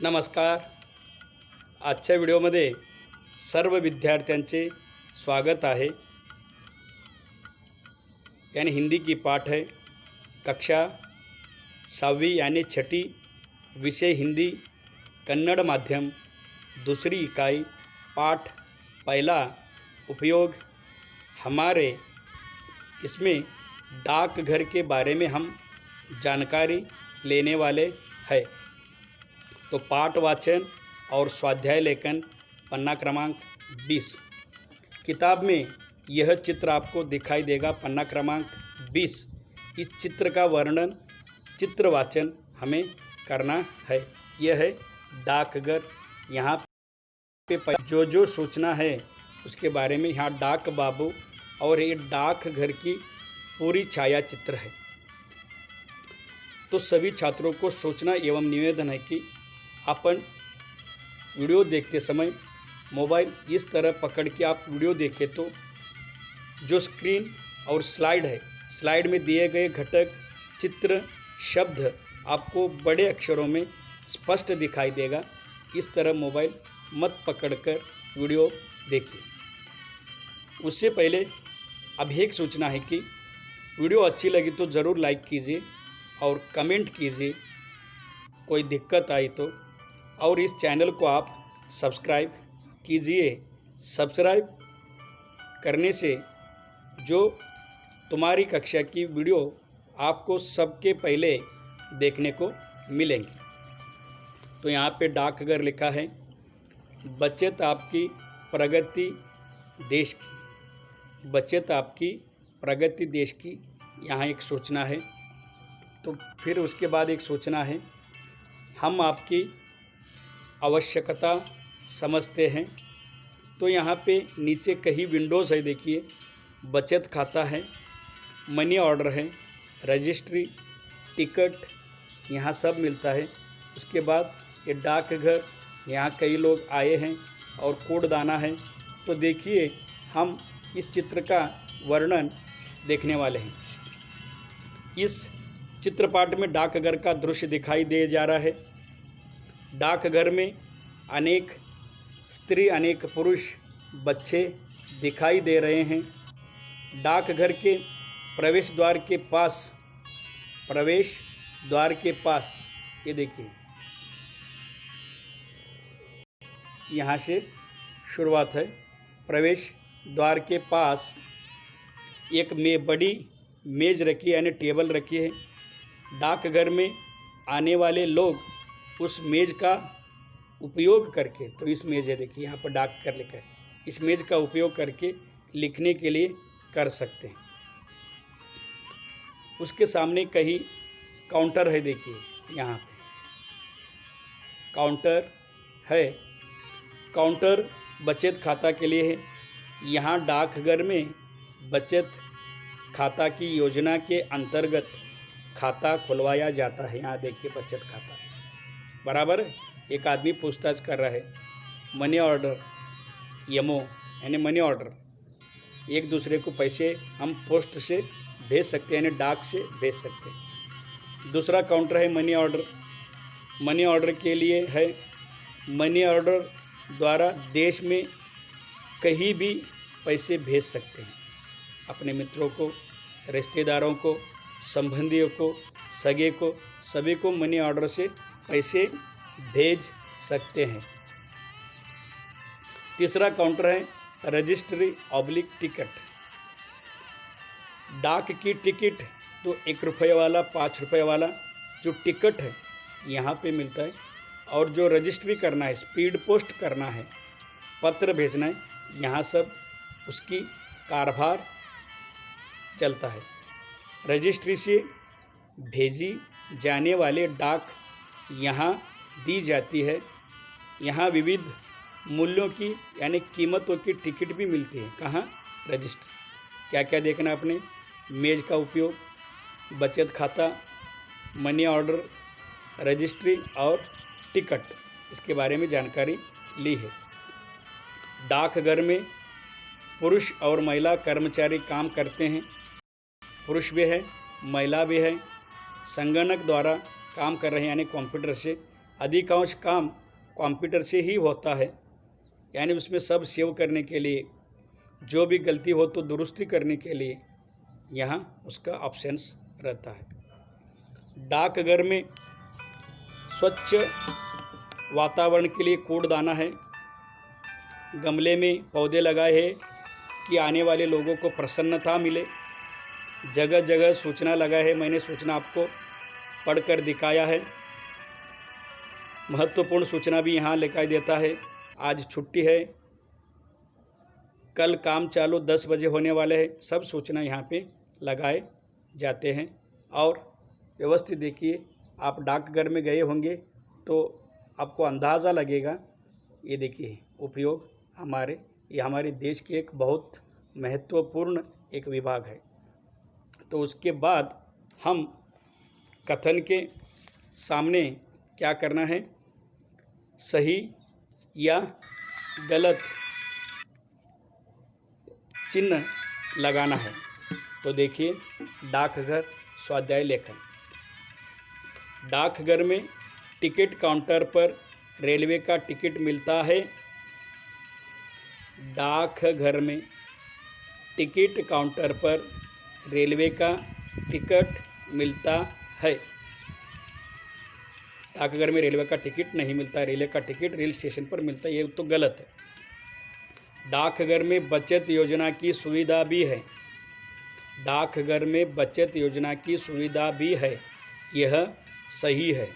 नमस्कार. आजच्या व्हिडिओमध्ये सर्व विद्यार्थ्यांचे स्वागत है. यानी हिंदी की पाठ है कक्षा 7वीं यानी छठी, विषय हिंदी, कन्नड़ माध्यम, दूसरी इकाई, पाठ पहला, उपयोग हमारे. इसमें डाकघर के बारे में हम जानकारी लेने वाले हैं. तो पाठ वाचन और स्वाध्याय लेखन पन्ना क्रमांक 20. किताब में यह चित्र आपको दिखाई देगा, पन्ना क्रमांक 20. इस चित्र का वर्णन, चित्र वाचन हमें करना है. यह है डाकघर. यहाँ पे जो सूचना है उसके बारे में यहाँ डाक बाबू और ये डाकघर की पूरी छाया चित्र है. तो सभी छात्रों को सूचना एवं निवेदन है कि अपन वीडियो देखते समय मोबाइल इस तरह पकड़ के आप वीडियो देखें तो जो स्क्रीन और स्लाइड है, स्लाइड में दिए गए घटक, चित्र, शब्द आपको बड़े अक्षरों में स्पष्ट दिखाई देगा. इस तरह मोबाइल मत पकड़कर वीडियो देखिए. उससे पहले अब एक सूचना है कि वीडियो अच्छी लगी तो ज़रूर लाइक कीजिए और कमेंट कीजिए कोई दिक्कत आई तो, और इस चैनल को आप सब्सक्राइब कीजिए. सब्सक्राइब करने से जो तुम्हारी कक्षा की वीडियो आपको सबके पहले देखने को मिलेंगी. तो यहाँ पे डाकघर लिखा है, बचत आपकी प्रगति देश की. बचत आपकी प्रगति देश की, यहाँ एक सूचना है. तो फिर उसके बाद एक सूचना है, हम आपकी आवश्यकता समझते हैं. तो यहाँ पे नीचे कई विंडोज़ है. देखिए, बचत खाता है, मनी ऑर्डर है, रजिस्ट्री, टिकट, यहाँ सब मिलता है. उसके बाद ये डाकघर, यहाँ कई लोग आए हैं और कोडदाना है. तो देखिए, हम इस चित्र का वर्णन देखने वाले हैं. इस चित्रपाठ में डाकघर का दृश्य दिखाई दे जा रहा है. डाकघर में अनेक स्त्री, अनेक पुरुष, बच्चे दिखाई दे रहे हैं. डाकघर के प्रवेश द्वार के पास ये देखिए, यहाँ से शुरुआत है. प्रवेश द्वार के पास एक बड़ी मेज़ रखी है, यानी टेबल रखी है. डाकघर में आने वाले लोग उस मेज़ का उपयोग करके, तो इस मेज़ है देखिए, यहाँ पर डाकघर लिखा है, इस मेज़ का उपयोग करके लिखने के लिए कर सकते हैं. उसके सामने कहीं काउंटर है. देखिए, यहाँ पे काउंटर है. काउंटर बचत खाता के लिए है. यहाँ डाकघर में बचत खाता की योजना के अंतर्गत खाता खुलवाया जाता है. यहाँ देखिए, बचत खाता बराबर है. एक आदमी पूछताछ कर रहा है. मनी ऑर्डर, यमो यानी मनी ऑर्डर, एक दूसरे को पैसे हम पोस्ट से भेज सकते हैं, यानी डाक से भेज सकते हैं. दूसरा काउंटर है मनी ऑर्डर. मनी ऑर्डर के लिए है, मनी ऑर्डर द्वारा देश में कहीं भी पैसे भेज सकते हैं. अपने मित्रों को, रिश्तेदारों को, संबंधियों को, सगे को, सभी को मनी ऑर्डर से पैसे भेज सकते हैं. तीसरा काउंटर है रजिस्ट्री ऑब्लिक टिकट. डाक की टिकट तो 1 रुपये वाला, 5 रुपये वाला जो टिकट है यहाँ पे मिलता है. और जो रजिस्ट्री करना है, स्पीड पोस्ट करना है, पत्र भेजना है, यहाँ सब उसकी कारभार चलता है. रजिस्ट्री से भेजी जाने वाले डाक यहाँ दी जाती है. यहाँ विविध मूल्यों की यानी कीमतों की टिकट भी मिलती है. कहाँ? रजिस्ट्री. क्या क्या देखना आपने? मेज का उपयोग, बचत खाता, मनी ऑर्डर, रजिस्ट्री और टिकट, इसके बारे में जानकारी ली है. डाकघर में पुरुष और महिला कर्मचारी काम करते हैं. पुरुष भी है, महिला भी है. संगणक द्वारा काम कर रहे हैं, यानी कंप्यूटर से अधिकांश काम कंप्यूटर से ही होता है, यानी उसमें सब सेव करने के लिए, जो भी गलती हो तो दुरुस्ती करने के लिए यहाँ उसका ऑप्शंस रहता है। डाकघर में स्वच्छ वातावरण के लिए कूड़दाना है, गमले में पौधे लगाए हैं कि आने वाले लोगों को प्रसन्नता मिले। जगह जगह सूचना लगा है, मैंने सूचना आपको पढ़कर दिखाया है। महत्वपूर्ण सूचना भी यहाँ लिखाई देता है। आज छुट्टी है, कल काम चालू 10 बजे होने वाले हैं, सब सूचना यहाँ पे लगाए जाते हैं। और व्यवस्थित देखिए, आप डाकघर में गए होंगे तो आपको अंदाज़ा लगेगा। ये देखिए उपयोग ये हमारे देश के एक बहुत महत्वपूर्ण एक विभाग है। तो उसके बाद हम कथन के सामने क्या करना है, सही या गलत चिन्ह लगाना है। तो देखिए, डाकघर स्वाध्याय लेखन। डाकघर में टिकट काउंटर पर रेलवे का टिकट मिलता है। डाकघर में टिकट काउंटर पर रेलवे का टिकट मिलता है। डाकघर में रेलवे का टिकट नहीं मिलता, रेलवे का टिकट रेल स्टेशन पर मिलता है, ये तो गलत है। डाकघर में बचत योजना की सुविधा भी है। डाकघर में बचत योजना की सुविधा भी है, यह सही है।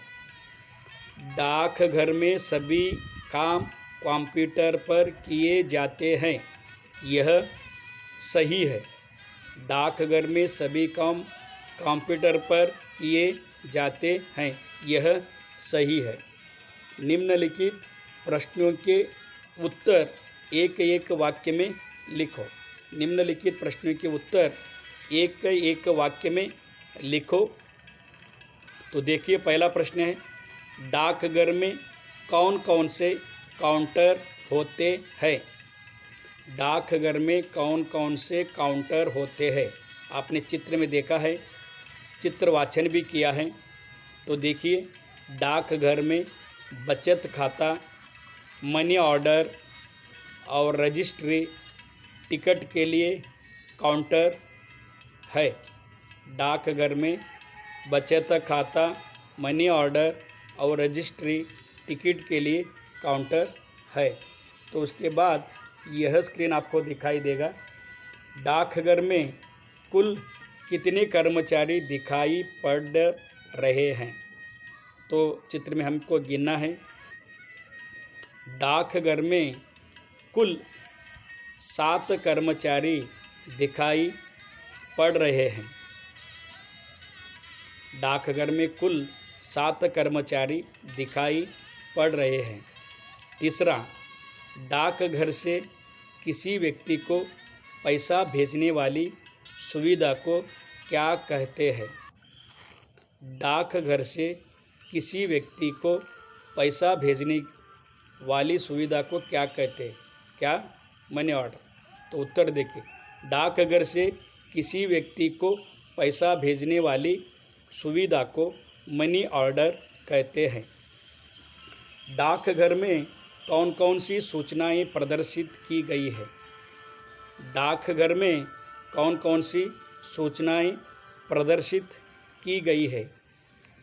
डाकघर में सभी काम कंप्यूटर पर किए जाते हैं, यह सही है। डाकघर में सभी काम कंप्यूटर पर किए जाते हैं, यह सही है। निम्नलिखित प्रश्नों के उत्तर एक एक वाक्य में लिखो। निम्नलिखित प्रश्नों के उत्तर एक एक वाक्य में लिखो। तो देखिए, पहला प्रश्न है, डाकघर में कौन कौन से काउंटर होते हैं? डाकघर में कौन कौन से काउंटर होते हैं? आपने चित्र में देखा है, चित्र वाचन भी किया है। तो देखिए, डाकघर में बचत खाता, मनी ऑर्डर और रजिस्ट्री, टिकट के लिए काउंटर है। डाकघर में बचत खाता, मनी ऑर्डर और रजिस्ट्री, टिकट के लिए काउंटर है। तो उसके बाद यह स्क्रीन आपको दिखाई देगा। डाकघर में कुल कितने कर्मचारी दिखाई पड़ रहे हैं? तो चित्र में हमको गिनना है। डाकघर में कुल 7 कर्मचारी दिखाई पड़ रहे हैं। डाकघर में कुल 7 कर्मचारी दिखाई पड़ रहे हैं। तीसरा, डाकघर से किसी व्यक्ति को पैसा भेजने वाली सुविधा को क्या कहते हैं? डाकघर से किसी व्यक्ति को पैसा भेजने वाली सुविधा को क्या कहते हैं? क्या? Money order. तो उत्तर देखिए, डाकघर से किसी व्यक्ति को पैसा भेजने वाली सुविधा को मनी ऑर्डर कहते हैं। डाकघर में कौन कौन सी सूचनाएं प्रदर्शित की गई है? डाकघर में कौन कौन सी सूचनाएं प्रदर्शित की गई है?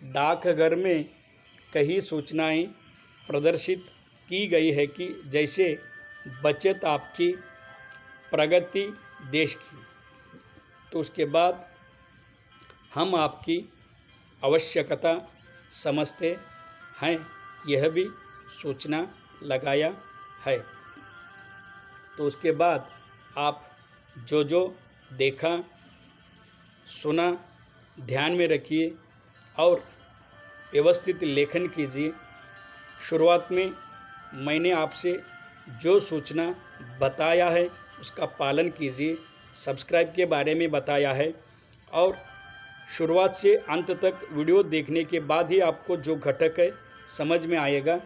डाकघर में कई सूचनाएं प्रदर्शित की गई है कि जैसे बचत आपकी, प्रगति देश की। तो उसके बाद हम आपकी आवश्यकता समझते हैं, यह भी सूचना लगाया है। तो उसके बाद आप जो जो देखा सुना ध्यान में रखिए और व्यवस्थित लेखन कीजिए। शुरुआत में मैंने आपसे जो सूचना बताया है उसका पालन कीजिए। सब्सक्राइब के बारे में बताया है और शुरुआत से अंत तक वीडियो देखने के बाद ही आपको जो घटक है समझ में आएगा।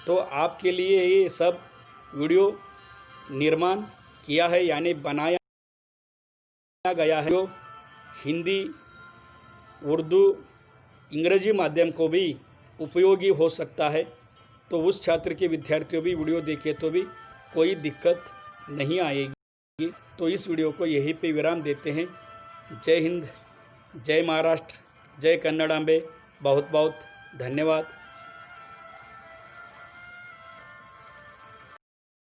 तो आपके लिए ये सब वीडियो निर्माण किया है, यानी बनाया गया है, जो हिंदी, उर्दू, अंग्रेजी माध्यम को भी उपयोगी हो सकता है, तो उस छात्र के विद्यार्थियों भी वीडियो देखे तो भी कोई दिक्कत नहीं आएगी। तो इस वीडियो को यहीं पे विराम देते हैं। जय हिंद, जय महाराष्ट्र, जय कन्नड़ांबे। बहुत बहुत धन्यवाद।